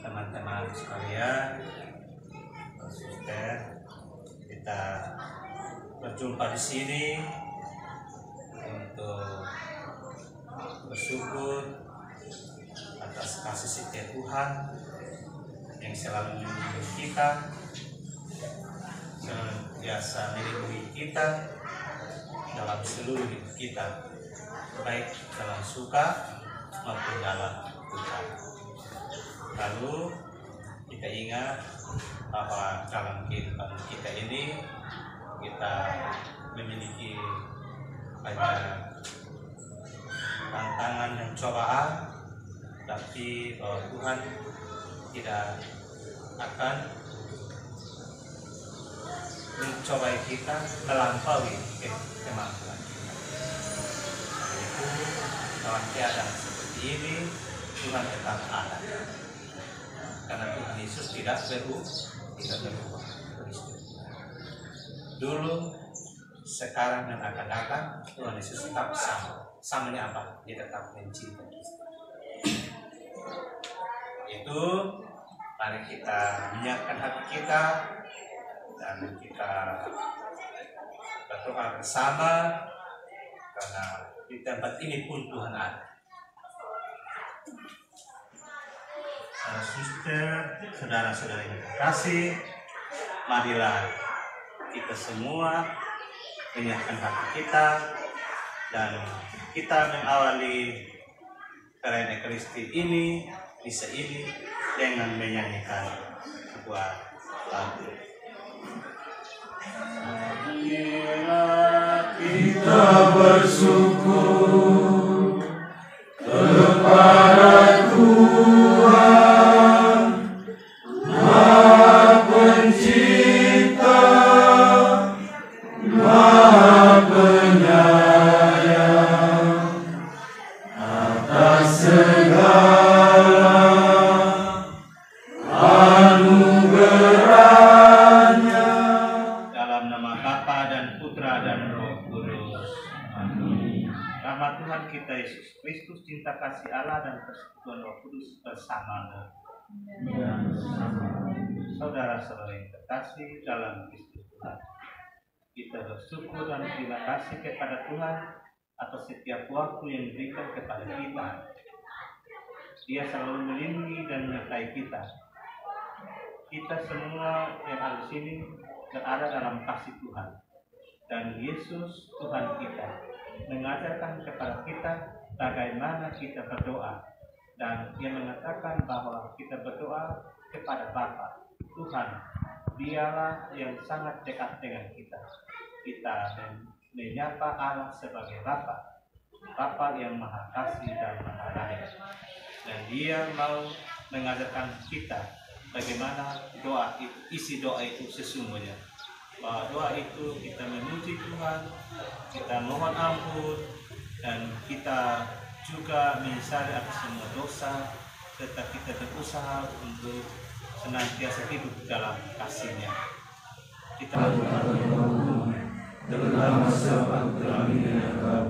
teman-teman sekalian, suster, kita berjumpa di sini untuk bersyukur atas kasih setia Tuhan yang selalu melindungi kita, senantiasa melindungi kita dalam seluruh hidup kita, baik dalam suka maupun dalam duka. Lalu kita ingat bahwa dalam kehidupan kita ini kita memiliki banyak tantangan dan cobaan, tapi bahwa Tuhan tidak akan mencobai kita melampaui kemampuan kita. Itu dalam keadaan seperti ini Tuhan tetap ada, karena Tuhan Yesus tidak berubah. Dulu, sekarang dan akan datang Tuhan Yesus tetap sama. Samanya apa? Dia tetap mencintai kita. Itu mari kita menyiapkan hati kita dan kita berdoa bersama, karena di tempat ini pun Tuhan ada. Suster, saudara-saudara yang terkasih, marilah kita semua menyiapkan hati kita dan kita mengawali perayaan Ekaristi ini, misa ini dengan menyanyikan sebuah lagu. Marilah kita bersyukur kepada Tuhan Maha Pencipta, Maha Penyayang atas segala anugerahnya. Dalam nama Bapa dan Putra dan Roh Kudus. Amin. Rahmat Tuhan kita Yesus Kristus, cinta kasih Allah dan persekutuan Roh Kudus bersama-mu. Saudara-saudara yang terkasih dalam Kristus Tuhan, kita bersyukur dan terima kasih kepada Tuhan atas setiap waktu yang diberikan kepada kita. Dia selalu melindungi dan menyertai kita. Kita semua yang ada di sini berada dalam kasih Tuhan. Dan Yesus Tuhan kita mengajarkan kepada kita bagaimana kita berdoa. Dan Dia mengatakan bahwa kita berdoa kepada Bapa. Tuhan, Dialah yang sangat dekat dengan kita. Kita menyapa Allah sebagai Bapa, Bapa yang Maha Kasih dan Maha Baik. Dan Dia mau mengajarkan kita bagaimana doa itu, isi doa itu sesungguhnya. Bahwa doa itu kita memuji Tuhan, kita mohon ampun, dan kita juga menyesali atas semua dosa, serta kita berusaha untuk senantiasa hidup dalam kasih-Nya. Kita terutama sebab aku telah menghina Engkau,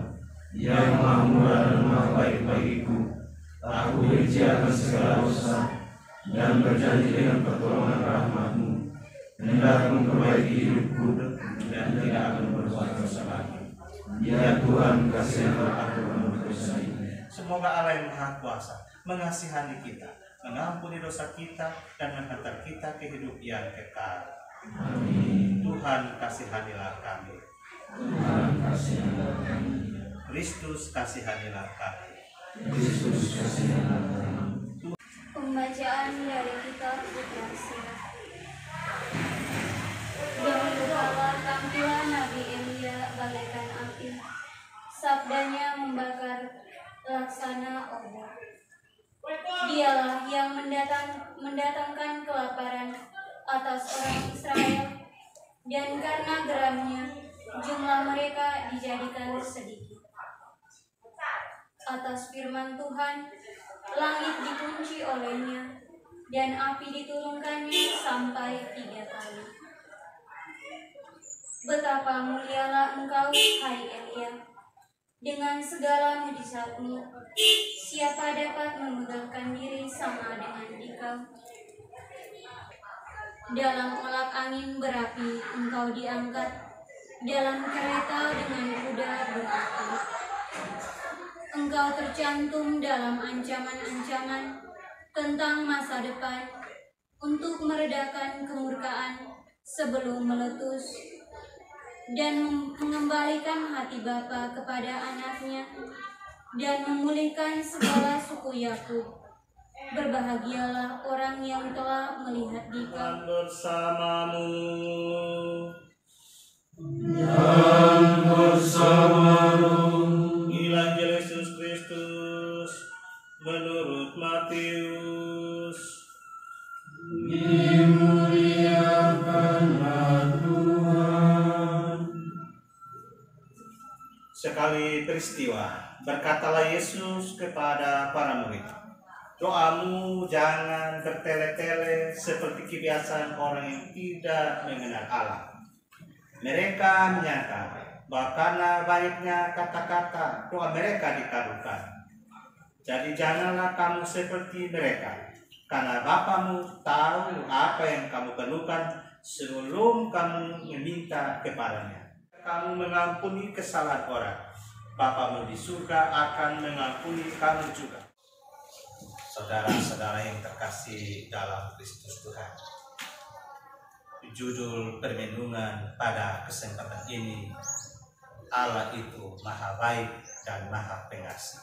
yang Maha Murah dan Maha Baik bagiku. Aku benci akan segala dosa dan berjanji dengan pertolongan rahmat-Mu, hendak memperbaiki hidupku dan tidak akan berbuat dosa lagi. Ya Tuhan, kasihanlah aku yang berdosa ini. Semoga Allah yang Maha Kuasa mengasihani kita, mengampuni dosa kita, dan menghantar kita ke hidup yang kekal. Amin. Tuhan, kasihanilah kami. Tuhan, kasihanlah kami. Kristus, kasihanilah kami. Kristus, kasihanlah kami. Pembacaan dari kitab Ibrani. Dahulu kala tampillah Nabi Elia bagaikan api, sabdanya membakar laksana obor. Dialah yang mendatangkan kelaparan atas orang Israel, dan karena geramnya jumlah mereka dijadikan sedikit. Atas firman Tuhan, langit dikunci olehnya, dan api diturunkannya sampai 3 kali. Betapa mulialah engkau, hai Elia, dengan segala mujizatmu. Siapa dapat memegahkan diri sama dengan engkau? Dalam olak angin berapi engkau diangkat, dalam kereta dengan kuda berapi. Engkau tercantum dalam ancaman-ancaman tentang masa depan untuk meredakan kemurkaan sebelum meletus dan mengembalikan hati bapa kepada anaknya dan memulihkan segala suku Yakub. Berbahagialah orang yang telah melihat Dikau. Tuhan bersamamu. Dan bersamamu. Inilah Injil Yesus Kristus menurut Matius. Dimuliakanlah Tuhan. Sekali peristiwa, berkatalah Yesus kepada para murid, doamu jangan bertele-tele seperti kebiasaan orang yang tidak mengenal Allah. Mereka menyangka bahwa karena baiknya kata-kata doa mereka dikabulkan. Jadi janganlah kamu seperti mereka, karena Bapamu tahu apa yang kamu perlukan sebelum kamu meminta kepadanya. Kamu mengampuni kesalahan orang, Bapamu di surga akan mengampuni kamu juga. Saudara-saudara yang terkasih dalam Kristus Tuhan, judul permenungan pada kesempatan ini, Allah itu Maha Baik dan Maha Pengasih.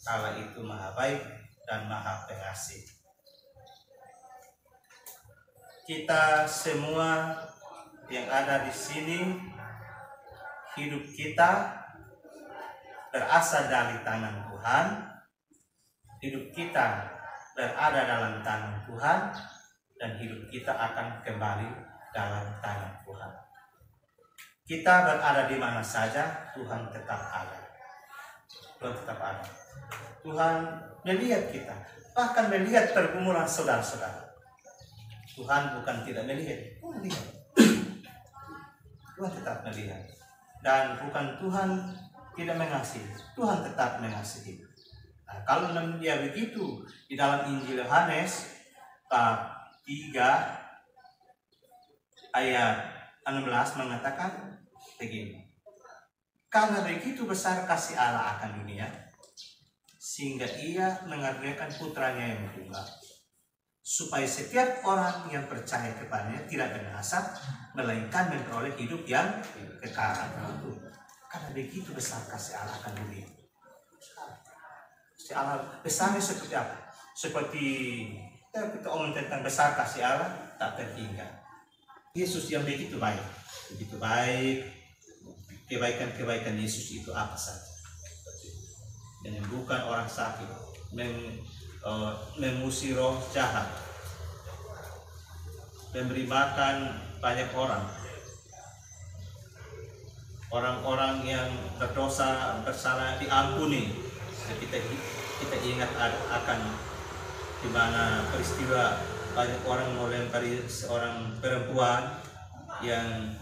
Allah itu Maha Baik dan Maha Pengasih. Kita semua yang ada di sini, hidup kita berasal dari tangan Tuhan. Hidup kita berada dalam tangan Tuhan, dan hidup kita akan kembali dalam tangan Tuhan. Kita berada di mana saja, Tuhan tetap ada. Tuhan tetap ada. Tuhan melihat kita, bahkan melihat pergumulan saudara-saudara. Tuhan bukan tidak melihat, Tuhan lihat. Tuhan tetap melihat. Dan bukan Tuhan tidak mengasihi, Tuhan tetap mengasihi. Nah, kalau dia begitu, di dalam Injil Yohanes bab 3 ayat 16 mengatakan begini, karena begitu besar kasih Allah akan dunia, sehingga ia mengaruniakan putranya yang tunggal, supaya setiap orang yang percaya kepadanya tidak binasa, melainkan memperoleh hidup yang kekal. Karena begitu besar kasih Allah akan dunia. Kasih Allah besarnya seperti apa? Seperti kita omong tentang besar kasih Allah, tak terhingga. Yesus yang begitu baik, begitu baik. Kebaikan-kebaikan Yesus itu apa saja? Menyembuhkan orang sakit, mengusir roh jahat, memberi makan banyak orang-orang yang berdosa bersalah diampuni. Kita ingat akan di mana peristiwa banyak orang melempari seorang perempuan yang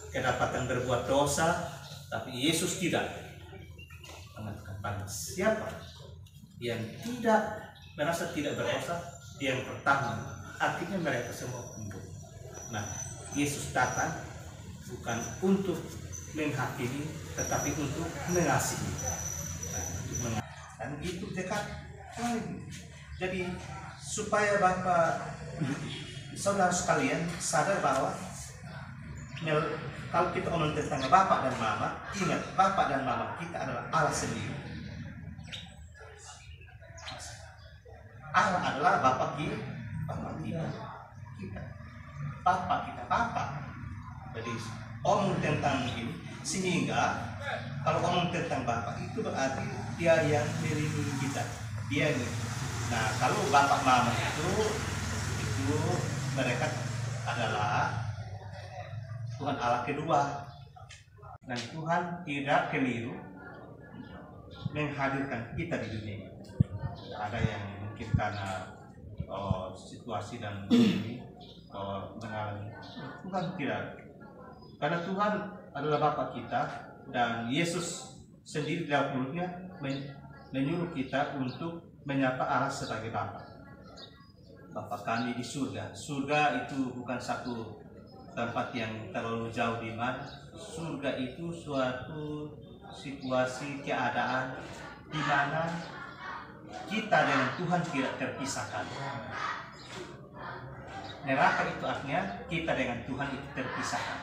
kedapatan berbuat dosa, tapi Yesus tidak mengatakan pada siapa yang tidak merasa tidak berdosa, yang pertama, artinya mereka semua sembuh. Nah, Yesus datang bukan untuk menghakimi, tetapi untuk mengasihi. Dan itu dekat. Jadi supaya Bapak, saudara sekalian sadar bahwa kalau kita ngomong tentang Bapak dan Mama, ingat Bapak dan Mama kita adalah Allah sendiri. Allah adalah Bapak kita. Bapak kita. Jadi omong tentang ini, sehingga kalau omong tentang Bapak itu berarti Dia yang melindungi kita. Dia ini. Nah, kalau Bapak Mama itu mereka adalah Tuhan Allah kedua, dan Tuhan tidak keliru menghadirkan kita di dunia ini. Ada yang mungkin karena situasi dan ini mengalami, Tuhan tidak, karena Tuhan adalah Bapa kita, dan Yesus sendiri dalam mulutnya menyuruh kita untuk menyapa Allah sebagai Bapa. Bapa kami di surga. Surga itu bukan satu tempat yang terlalu jauh di mana. Surga itu suatu situasi keadaan di mana kita dengan Tuhan tidak terpisahkan. Neraka itu artinya kita dengan Tuhan itu terpisahkan.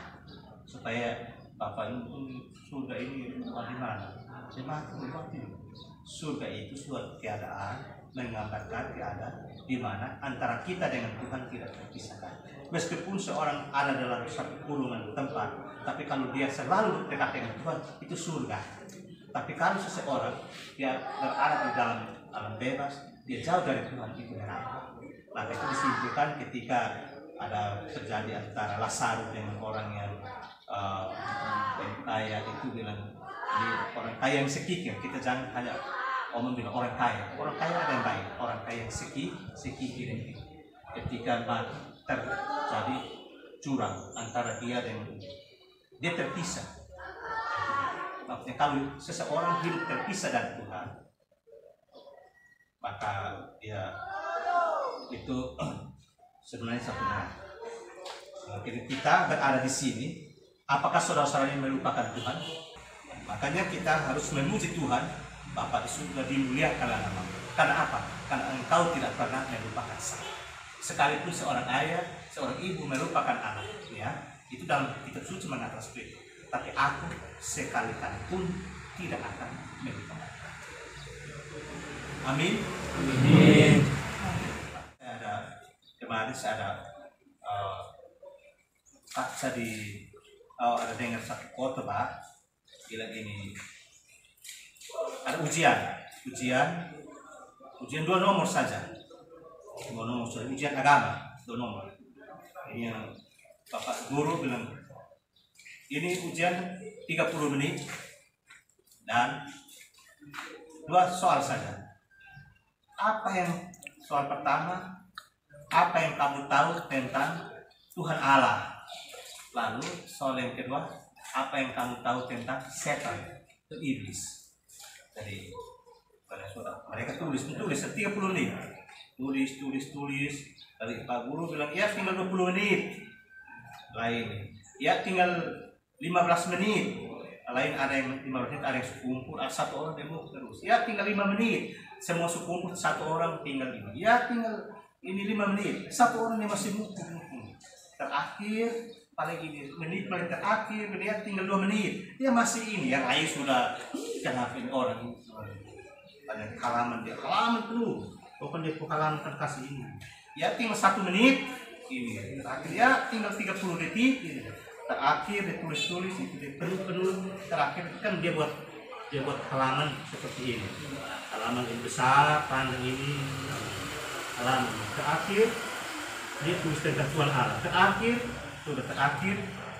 Supaya Bapak ini surga ini di mana? Surga itu suatu keadaan menggambarkan keadaan di mana antara kita dengan Tuhan tidak terpisahkan. Meskipun seorang ada dalam satu kurungan tempat, tapi kalau dia selalu dekat dengan Tuhan, itu surga. Tapi kalau seseorang dia berada di dalam alam bebas, dia jauh dari Tuhan, itu neraka. Maka itu disimpulkan ketika ada terjadi antara Lazarus dengan orang yang kaya itu bilang, orang kaya yang sekikir. Kita jangan hanya bilang orang kaya ada yang baik, orang kaya yang sekikir ini. Ketika terjadi curang antara dia dengan dia terpisah. Maksudnya kalau seseorang hidup terpisah dari Tuhan, maka dia itu sebenarnya satu neraka. Jadi kita berada di sini, apakah saudara-saudara melupakan Tuhan? Makanya kita harus memuji Tuhan. Bapa di surga, dimuliakanlah namamu. Karena apa? Karena engkau tidak pernah melupakan saya. Sekalipun seorang ayah, seorang ibu melupakan anak, ya, itu dalam kitab suci mengatakan seperti itu. Tapi aku sekali-kali pun tidak akan melupakan. Amin. Amin. Kemarin saya ada dengar satu khotbah bilang ini. Ada ujian 2 nomor saja. 2 nomor saja, ujian agama 2 nomor. Ini yang Bapak guru bilang, ini ujian 30 menit dan 2 soal saja. Soal pertama, apa yang kamu tahu tentang Tuhan Allah? Lalu soal yang kedua, apa yang kamu tahu tentang setan, itu iblis? Jadi mereka tulis 30 menit, tulis. Dari Pak Guru bilang, ya tinggal 20 menit, lain, ya tinggal 15 menit, lain ada yang 15 menit, ada yang sekumpul, satu orang demo terus, ya tinggal 5 menit, semua sekumpul satu orang tinggal 5, ya tinggal ini 5 menit, satu orang yang masih mukul. Terakhir paling ini menit paling terakhir, menit tinggal 2 menit, ya masih ini, yang lain sudah kenapin orang pada halaman penuh, pokoknya halaman terkasih ini, ya tinggal 1 menit ini, terakhir ya tinggal 30 detik ini. Terakhir ditulis itu dia penuh, terakhir kan dia buat halaman seperti ini, halaman yang besar panjang ini, halaman terakhir dia tulis tentang Tuhan Allah, terakhir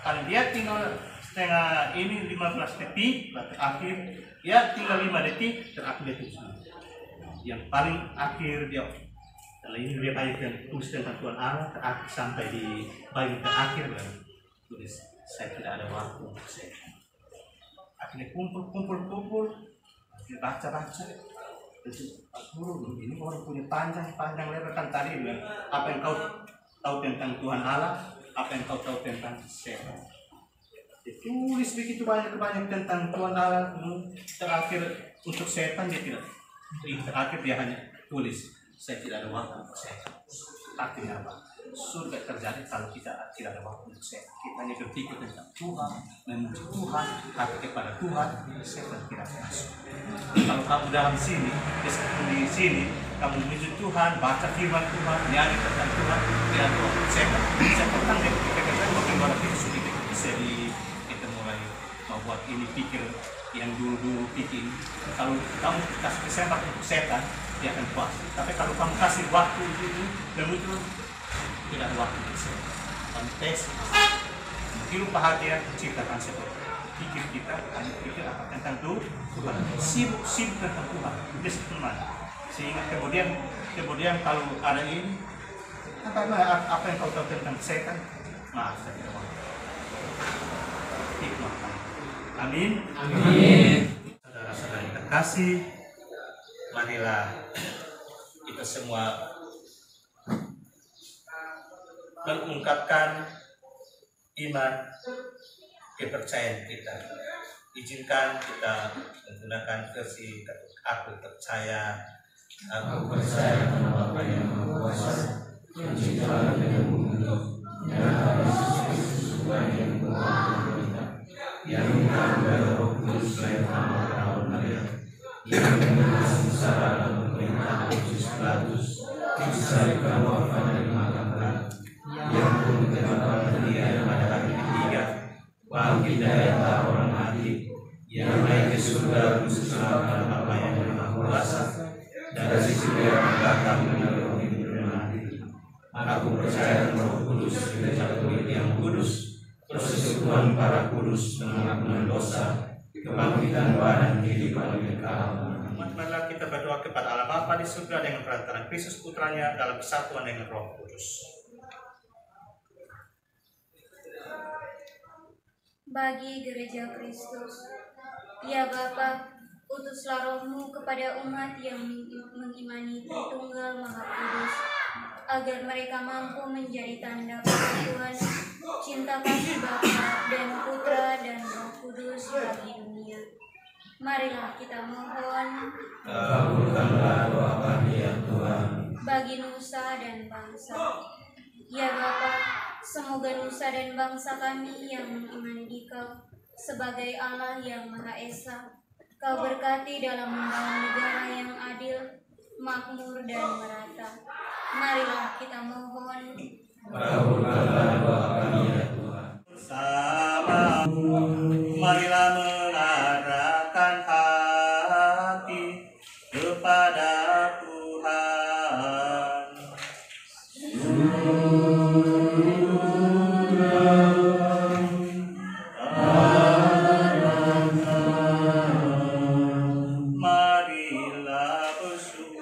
kalau dia tinggal setengah ini 15 detik, terakhir ya tinggal 5 detik, terakhir dia tulis. Yang paling akhir dia, kalau ini dia kayak tulis tentang Tuhan Allah, terakhir sampai di bagian terakhir tulis, saya tidak ada waktu untuk saya. Akhirnya kumpul, dia baca. Terus Guru, ini orang punya panjang lebar kan tadi bilang, apa yang kau tahu tentang Tuhan Allah, apa yang kau tahu tentang setan. Ditulis begitu banyak tentang Tuhan Allah. Terakhir untuk setan dia tidak. Terakhir dia hanya tulis, saya tidak ada waktu untuk setan. Artinya apa? Surga terjadi kalau kita tidak ada waktu untuk setan. Kita hanya berpikir tentang Tuhan, memuji Tuhan, hati kepada Tuhan, setan tidak masuk. Kalau kamu dalam sini, di sini, kamu memuji Tuhan, baca firman Tuhan, nyanyi tentang Tuhan, tidak ada waktu setan. Setan kan kita bagaimana kita sudah bisa kita mulai membuat ini pikir yang dulu pikir. Kalau kamu kasih kesempatan untuk setan, dia akan puas. Tapi kalau kamu kasih waktu itu, betul tidak ada waktu untuk setan. Kamu tes, hidup bahagia, ciptakan setan. Pikir kita, hanya pikir apa tentang Tuhan. Sibuk tentang Tuhan. Itu teman. Sehingga kemudian kalau ada ini, apa yang kau tahu tentang setan? Maaf, saya tidak mau. Hikmah. Amin. Saudara-saudara yang terkasih, marilah kita semua mengungkapkan iman kepercayaan kita. Izinkan kita menggunakan versi aku percaya kepada Bapa yang Maha Kuasa, yang menciptakan dan mengutuk, dan Yesus Kristus Tuhan yang Tuhan kita, yang minta kepada Roh Kudus lahir tanpa perawan Maria, yang dengan sengsara dan pemerintah Yesus Pilatus, disalibkan wafat dan dimakamkan, yang pun ketempat dia pada hari ketiga, bangkit dari antara orang mati, yang naik ke surga bersama Bapa yang Maha Kuasa, dari sisi yang datang dari Roh hidup dan mati. Aku percaya Roh Kudus, Gereja Katolik yang kudus, persekutuan para kudus, pengampunan dosa, kebangkitan badan, kehidupan kekal. Marilah kita berdoa kepada Allah Bapa di surga dengan perantaraan Kristus Putranya dalam kesatuan dengan Roh Kudus. Bagi Gereja Kristus, ya Bapa, utuslah Roh-Mu kepada umat yang mengimani Tritunggal Maha Kudus, agar mereka mampu menjadi tanda persatuan, cinta kasih Bapa dan Putra dan Roh Kudus bagi dunia. Marilah kita mohon. Kabulkanlah doa kami ya Tuhan. Bagi nusa dan bangsa, ya Bapa, semoga nusa dan bangsa kami yang mengimani Dikau sebagai Allah yang Maha Esa, Kau berkati dalam membangun negara yang adil, makmur dan merata. Marilah kita mohon. Kabulkanlah doa kami ya Tuhan. Sama, marilah mengarahkan hati kepada Tuhan. Marilah bersyukur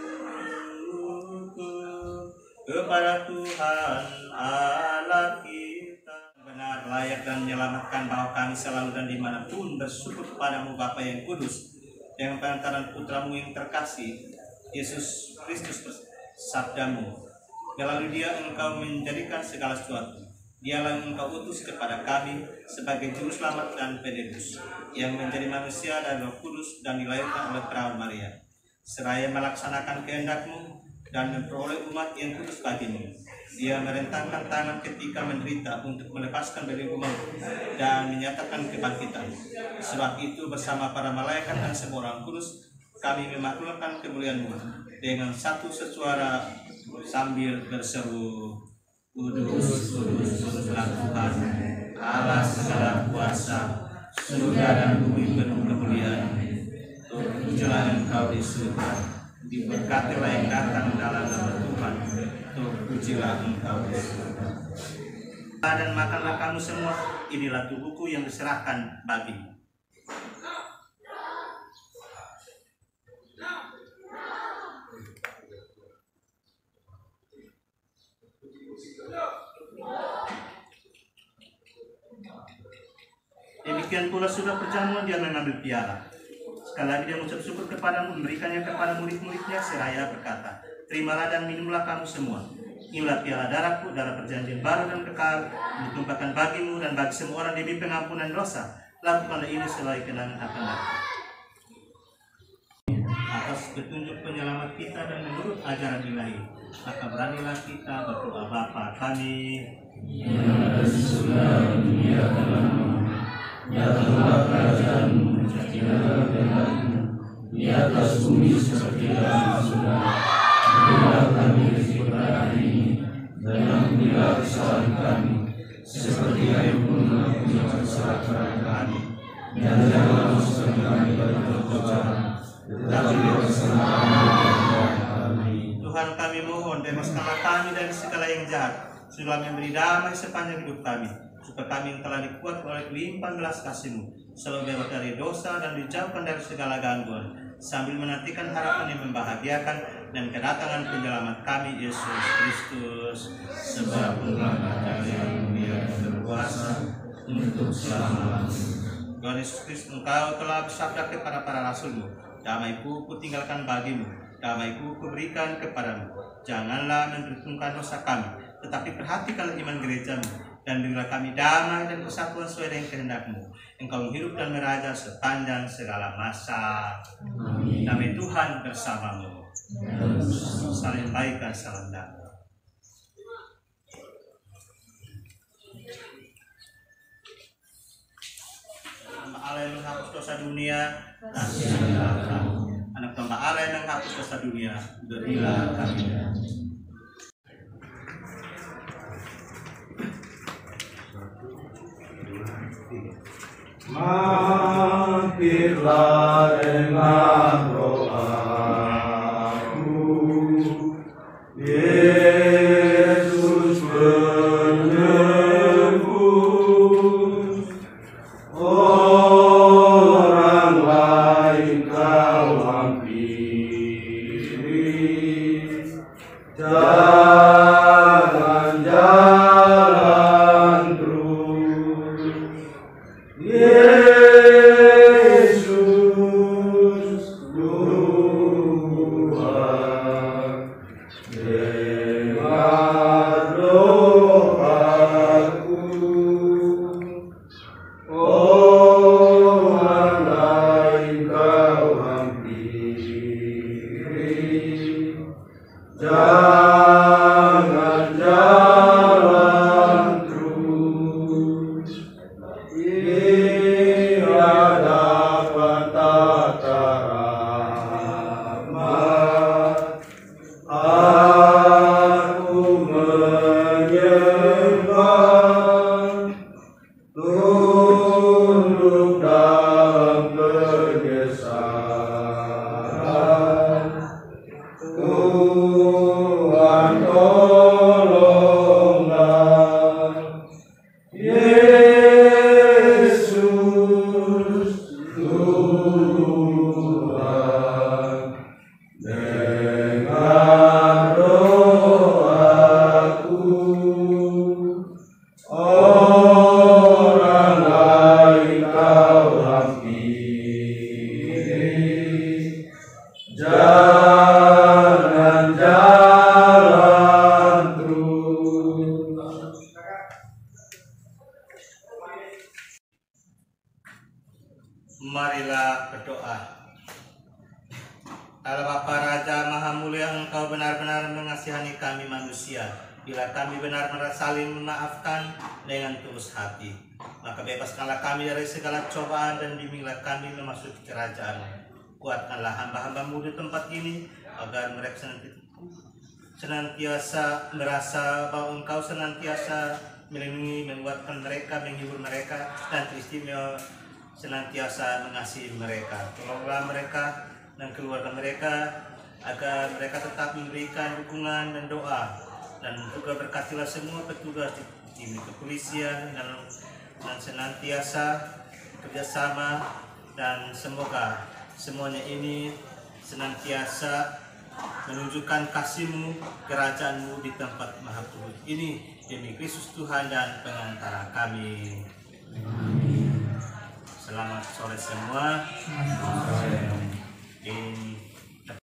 kepada Tuhan Allah kita. Benar, layak dan menyelamatkan bahwa kami selalu dan dimanapun bersyukur kepadamu Bapa yang kudus, dengan perantaraan Putramu yang terkasih, Yesus Kristus sabdamu. Melalui dia engkau menjadikan segala sesuatu. Dialah yang engkau utus kepada kami sebagai juru selamat dan penebus, yang menjadi manusia dan Roh Kudus dan dilahirkan oleh perawan Maria, seraya melaksanakan kehendak-Mu dan memperoleh umat yang kudus bagimu. Dia merentangkan tangan ketika menderita untuk melepaskan belenggu maut dan menyatakan kebangkitan. Sebab itu bersama para malaikat dan semua orang kudus kami memaklumkan kemuliaan-Mu dengan satu sesuara sambil berseru, Kudus, kudus, kuduslah Tuhan, Allah segala kuasa, surga dan bumi penuh kemuliaan. Terpujilah Engkau di surga, diberkatilah yang datang dalam nama Tuhan. Terpujilah Engkau di surga. Dan makanlah kamu semua, inilah tubuhku yang diserahkan bagimu. Demikian pula sudah perjamuan dia mengambil piala. Sekali lagi dia mengucap syukur kepadamu, memberikannya kepada murid-muridnya seraya berkata, terimalah dan minumlah kamu semua. Inilah piala darahku, darah perjanjian baru dan kekal, ditumpahkan bagimu dan bagi semua orang demi pengampunan dosa. Lakukanlah ini sebagai kenangan akan aku. Atas petunjuk penyelamat kita dan menurut ajaran ilahi, maka beranilah kita berdoa Bapa kami yang ada di surga, dimuliakanlah namamu. Datanglah kerajaan-Mu, jadilah kehendak-Mu di atas bumi seperti dalam surga. Berilah kami rezeki pada hari ini, dan ampunilah kesalahan kami, seperti kami pun mengampuni kesalahan kami. Dan janganlah masukkan kami dalam pencobaan, tetapi bebaskanlah kami dari jahat. Amin. Tuhan kami mohon, bebaskanlah kami dari segala yang jahat, sehingga memberi damai sepanjang hidup kami, supaya kami yang telah dikuat oleh limpahan belas kasih-Mu, selalu bebas dari dosa dan dijauhkan dari segala gangguan, sambil menantikan harapan yang membahagiakan dan kedatangan penyelamat kami, Yesus Kristus. Sebab Engkau yang mulia dan berkuasa untuk selama-lamanya. Tuhan Yesus Kristus, Engkau telah bersabda kepada para rasul-Mu, damai-Ku kutinggalkan bagimu, damai-Ku kuberikan kepadamu. Janganlah memperhitungkan dosa kami, tetapi tetapi perhatikanlah iman gerejamu, dan berilah kami damai dan kesatuan sesuai dengan kehendak-Mu. Engkau hidup dan meraja sepanjang segala masa. Amin. Damai Tuhan bersamamu. Saling baikkan salam damai. Nama Allah yang menghapus dosa dunia, kasihilah kami. Anak domba Allah yang menghapus dosa dunia, berilah kami. Mampirlah dengan doaku, Yesus penebus. Orang lain kau hampiri, jangan jalan terus. Yesus Tuhan, dengar doaku. Orang lain kau hampiri, jangan jalan terus. Ia dapat tata rahmat, aku menyembah, tunduk dalam penyesalan. Tuhan tolonglah, Yesus Tuhan, dengar doaku. Orang lain kau hampiri, jangan jalan terus. Marilah berdoa. Allah Bapa Raja Maha Mulia, Engkau benar-benar mengasihani kami manusia. Bila kami benar-benar saling memaafkan dengan tulus hati, maka bebaskanlah kami dari segala cobaan dan bimbinglah kami memasuki kerajaan. Kuatkanlah hamba-hambamu di tempat ini, agar mereka senantiasa merasa bahwa Engkau senantiasa melindungi, menguatkan mereka, menghibur mereka, dan istimewa senantiasa mengasihi mereka. Tolonglah mereka dan keluarga mereka, agar mereka tetap memberikan dukungan dan doa, dan juga berkatilah semua petugas di kepolisian dan senantiasa kerjasama, dan semoga semuanya ini senantiasa menunjukkan kasih-Mu, kerajaan-Mu di tempat maha kudus ini, demi Kristus Tuhan dan pengantara kami. Selamat sore semua.